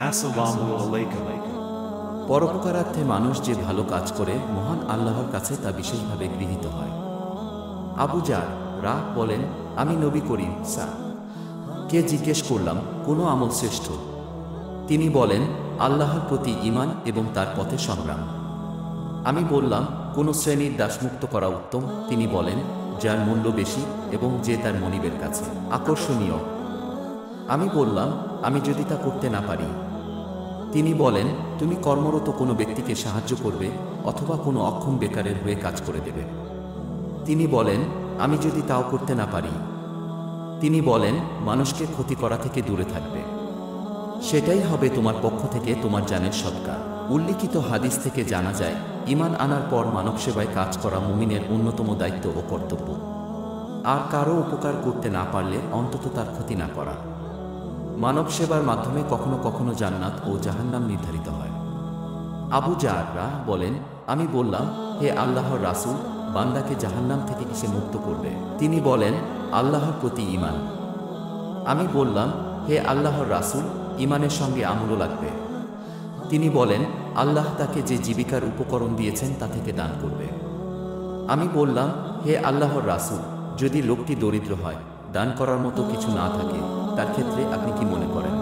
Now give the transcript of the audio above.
Assalamu alaikum. পরোপকারার্থে মানুষ যে ভালো কাজ করে মহান আল্লাহর কাছে তা বিশেষভাবে গৃহীত হয়। আবু জার বলেন, আমি নবী করিম কে জিজ্ঞেস করলাম, কোনো আমল শ্রেষ্ঠ? তিনি বলেন, আল্লাহর প্রতি ঈমান এবং তার পথে সংগ্রাম। আমি বললাম, কোনো শ্রেণীর দাসমুক্ত করা উত্তম? তিনি বলেন, যার মূল্য বেশি এবং যে তার মনিবের কাছে আকর্ষণীয়। আমি বললাম, আমি যদি তা করতে না পারি? তিনি বলেন, তুমি কর্মরত কোনো ব্যক্তিকে সাহায্য করবে অথবা কোনো অক্ষম বেকারের হয়ে কাজ করে দেবে। তিনি বলেন, আমি যদি তাও করতে না পারি? তিনি বলেন, মানুষকে ক্ষতি করা থেকে দূরে থাকবে, সেটাই হবে তোমার পক্ষ থেকে তোমার জানের সদকা। উল্লিখিত হাদিস থেকে জানা যায়, ঈমান আনার পর মানব সেবায় কাজ করা মুমিনের অন্যতম দায়িত্ব ও কর্তব্য। আর কারো উপকার করতে না পারলে অন্তত তার ক্ষতি না করা। মানব সেবার মাধ্যমে কখনো কখনো জান্নাত ও জাহান্নাম নির্ধারিত হয়। আবু জার বলেন, আমি বললাম, হে আল্লাহর রাসূল, বান্দাকে জাহান্নাম থেকে কিসে মুক্ত করবে? তিনি বলেন, আল্লাহর প্রতি ঈমান। আমি বললাম, হে আল্লাহর রাসূল, ঈমানের সঙ্গে আমলও লাগবে। তিনি বলেন, আল্লাহ তাকে যে জীবিকার উপকরণ দিয়েছেন তা থেকে দান করবে। আমি বললাম, হে আল্লাহর রাসূল, যদি লোকটি দরিদ্র হয়, দান করার মতো কিছু না থাকে, তার ক্ষেত্রে আপনি কি মনে করেন?